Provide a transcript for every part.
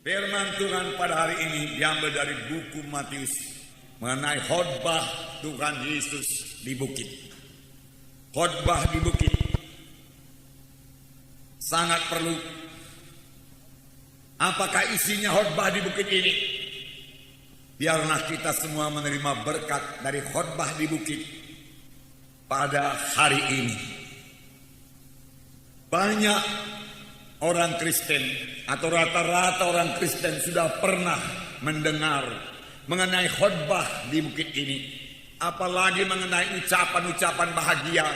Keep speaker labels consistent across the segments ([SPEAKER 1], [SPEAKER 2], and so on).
[SPEAKER 1] Firman Tuhan pada hari ini diambil dari buku Matius mengenai khotbah Tuhan Yesus di bukit. Khotbah di bukit sangat perlu. Apakah isinya khotbah di bukit ini? Biarlah kita semua menerima berkat dari khotbah di bukit pada hari ini. Banyak orang Kristen atau rata-rata orang Kristen sudah pernah mendengar mengenai khotbah di bukit ini. Apalagi mengenai ucapan-ucapan bahagia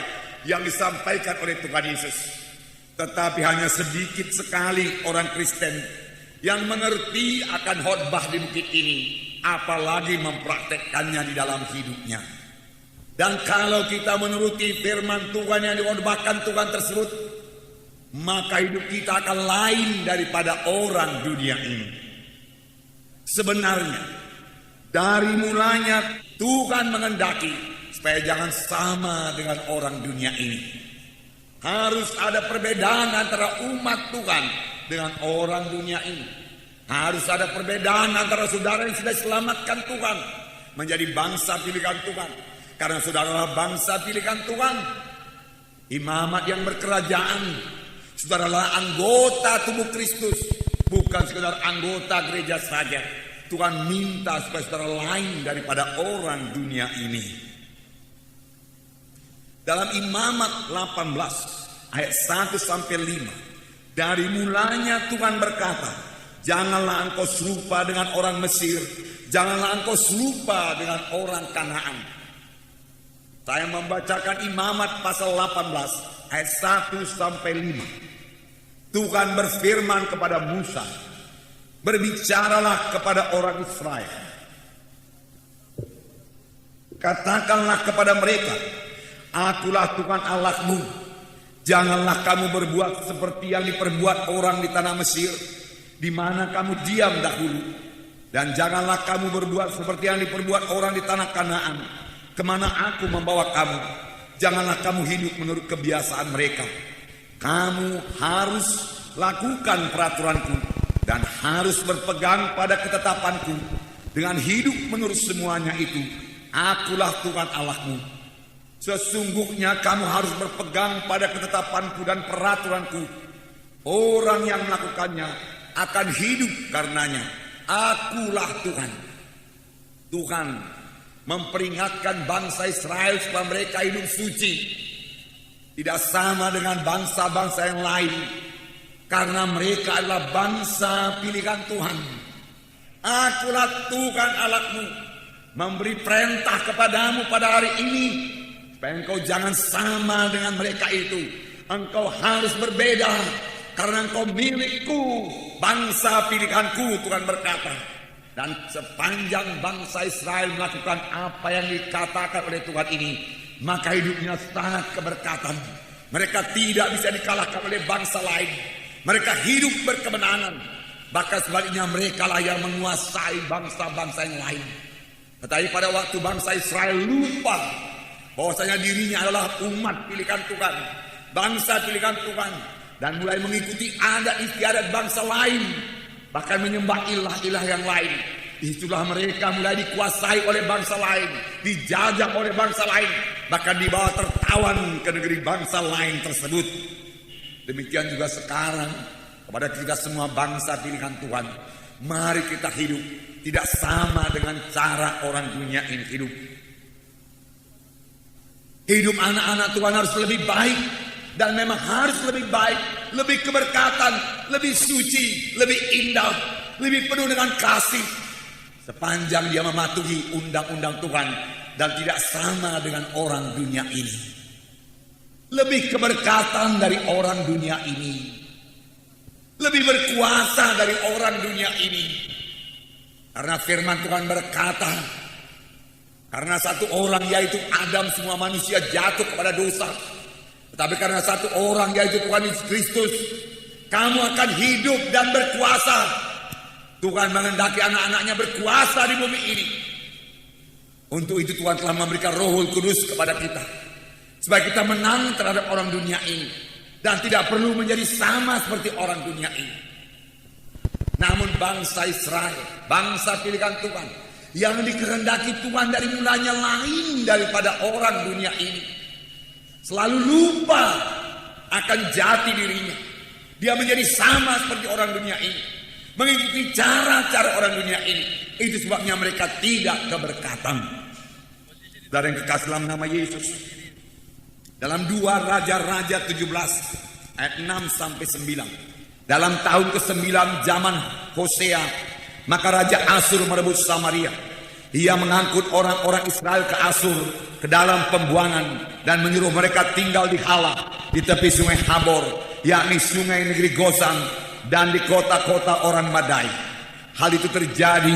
[SPEAKER 1] yang disampaikan oleh Tuhan Yesus. Tetapi hanya sedikit sekali orang Kristen yang mengerti akan khotbah di bukit ini, apalagi mempraktekkannya di dalam hidupnya. Dan kalau kita menuruti firman Tuhan yang dikhotbahkan Tuhan tersebut, maka hidup kita akan lain daripada orang dunia ini. Sebenarnya dari mulanya Tuhan menghendaki supaya jangan sama dengan orang dunia ini. Harus ada perbedaan antara umat Tuhan dengan orang dunia ini. Harus ada perbedaan antara saudara yang sudah diselamatkan Tuhan menjadi bangsa pilihan Tuhan. Karena saudaralah bangsa pilihan Tuhan, imamat yang berkerajaan. Saudaralah anggota tubuh Kristus, bukan sekedar anggota gereja saja. Tuhan minta supaya saudara lain daripada orang dunia ini. Dalam Imamat 18 ayat 1 sampai 5, dari mulanya Tuhan berkata, janganlah engkau serupa dengan orang Mesir, janganlah engkau serupa dengan orang Kanaan. Saya membacakan Imamat pasal 18 ayat 1 sampai 5. Tuhan berfirman kepada Musa, berbicaralah kepada orang Israel. Katakanlah kepada mereka, akulah Tuhan Allahmu. Janganlah kamu berbuat seperti yang diperbuat orang di tanah Mesir, di mana kamu diam dahulu. Dan janganlah kamu berbuat seperti yang diperbuat orang di tanah Kanaan, kemana aku membawa kamu. Janganlah kamu hidup menurut kebiasaan mereka. Kamu harus lakukan peraturanku dan harus berpegang pada ketetapanku. Dengan hidup menurut semuanya itu, akulah Tuhan Allahmu. Sesungguhnya kamu harus berpegang pada ketetapanku dan peraturanku. Orang yang melakukannya akan hidup karenanya. Akulah Tuhan. Tuhan memperingatkan bangsa Israel supaya mereka hidup suci, tidak sama dengan bangsa-bangsa yang lain, karena mereka adalah bangsa pilihan Tuhan. Akulah Tuhan Allahmu, memberi perintah kepadamu pada hari ini supaya engkau jangan sama dengan mereka itu. Engkau harus berbeda, karena engkau milikku, bangsa pilihanku, Tuhan berkata. Dan sepanjang bangsa Israel melakukan apa yang dikatakan oleh Tuhan ini, maka hidupnya sangat keberkatan. Mereka tidak bisa dikalahkan oleh bangsa lain. Mereka hidup berkemenangan. Bahkan sebaliknya mereka lah yang menguasai bangsa-bangsa yang lain. Tetapi pada waktu bangsa Israel lupa bahwasanya dirinya adalah umat pilihan Tuhan, bangsa pilihan Tuhan, dan mulai mengikuti adat istiadat bangsa lain, bahkan menyembah ilah-ilah yang lain. Itulah mereka mulai dikuasai oleh bangsa lain, dijajah oleh bangsa lain, bahkan dibawa tertawan ke negeri bangsa lain tersebut. Demikian juga sekarang kepada kita semua bangsa pilihan Tuhan, mari kita hidup tidak sama dengan cara orang dunia ini hidup. Hidup anak-anak Tuhan harus lebih baik, dan memang harus lebih baik, lebih keberkatan, lebih suci, lebih indah, lebih penuh dengan kasih. Sepanjang dia mematuhi undang-undang Tuhan dan tidak sama dengan orang dunia ini. Lebih keberkatan dari orang dunia ini. Lebih berkuasa dari orang dunia ini. Karena firman Tuhan berkata, karena satu orang yaitu Adam semua manusia jatuh kepada dosa. Tetapi karena satu orang yaitu Tuhan Yesus Kristus, kamu akan hidup dan berkuasa. Tuhan menghendaki anak-anaknya berkuasa di bumi ini. Untuk itu Tuhan telah memberikan Rohul Kudus kepada kita, supaya kita menang terhadap orang dunia ini dan tidak perlu menjadi sama seperti orang dunia ini. Namun bangsa Israel, bangsa pilihan Tuhan, yang dikehendaki Tuhan dari mulanya lain daripada orang dunia ini, selalu lupa akan jati dirinya. Dia menjadi sama seperti orang dunia ini, mengikuti cara-cara orang dunia ini. Itu sebabnya mereka tidak keberkatan. Saudara yang kekasih dalam nama Yesus, dalam 2 Raja-Raja 17 ayat 6 sampai 9, dalam tahun ke-9 zaman Hosea, maka Raja Asyur merebut Samaria. Ia mengangkut orang-orang Israel ke Asyur, ke dalam pembuangan, dan menyuruh mereka tinggal di Hala, di tepi sungai Habor, yakni sungai negeri Gozan, dan di kota-kota orang Madai. Hal itu terjadi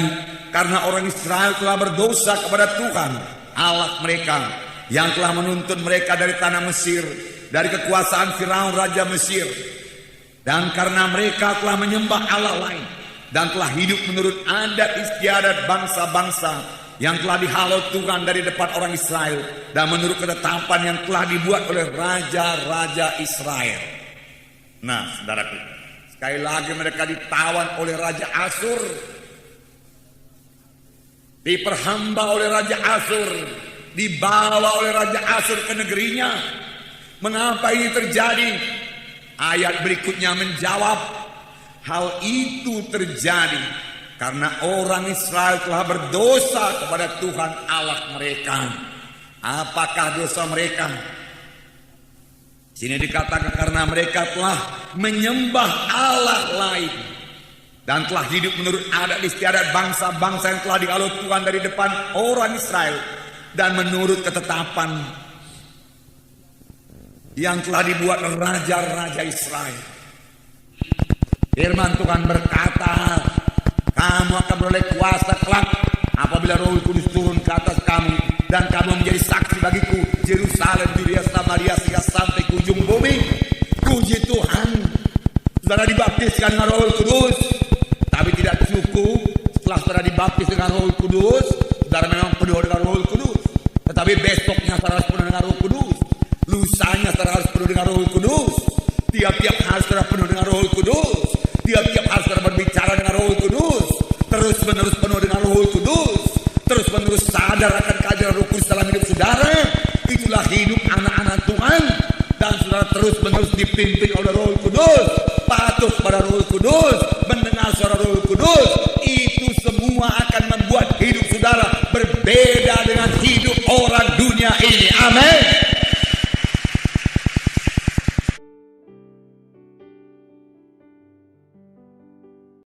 [SPEAKER 1] karena orang Israel telah berdosa kepada Tuhan Allah mereka, yang telah menuntun mereka dari tanah Mesir, dari kekuasaan Firaun Raja Mesir. Dan karena mereka telah menyembah Allah lain, dan telah hidup menurut adat istiadat bangsa-bangsa yang telah dihalau Tuhan dari depan orang Israel, dan menurut ketetapan yang telah dibuat oleh raja-raja Israel. Nah, saudaraku, sekali lagi mereka ditawan oleh Raja Asyur, diperhamba oleh Raja Asyur, dibawa oleh Raja Asyur ke negerinya. Mengapa ini terjadi? Ayat berikutnya menjawab, hal itu terjadi karena orang Israel telah berdosa kepada Tuhan Allah mereka. Apakah dosa mereka? Sini dikatakan karena mereka telah menyembah Allah lain, dan telah hidup menurut adat istiadat bangsa-bangsa yang telah dihalau Tuhan dari depan orang Israel, dan menurut ketetapan yang telah dibuat raja-raja Israel. Firman Tuhan berkata, kamu akan beroleh kuasa kelak apabila Roh Kudus turun ke atas kamu, dan kamu menjadi saksi bagiku Yerusalem, Yudea, Samaria, hingga sampai ke ujung bumi. Puji Tuhan, saudara dibaptiskan dengan Roh Kudus. Tapi tidak cukup setelah saudara dibaptis dengan Roh Kudus, saudara memang penuh dengan Roh Kudus. Tetapi besoknya saudara harus penuh dengan Roh Kudus. Lusanya saudara harus penuh dengan Roh Kudus. Tiap-tiap hari saudara penuh dengan Roh Kudus. Tiap-tiap hari saudara berbicara dengan Roh Kudus. Terus-menerus penuh dengan Roh Kudus. Terus-menerus sadar akan kehadiran Roh Kudus dalam hidup saudara. Itulah hidup anak-anak Tuhan. Dan saudara terus-menerus dipimpin oleh Roh Kudus, patuh pada Roh Kudus, mendengar suara Roh Kudus. Itu semua akan membuat hidup saudara berbeda dengan hidup orang dunia ini. Amin.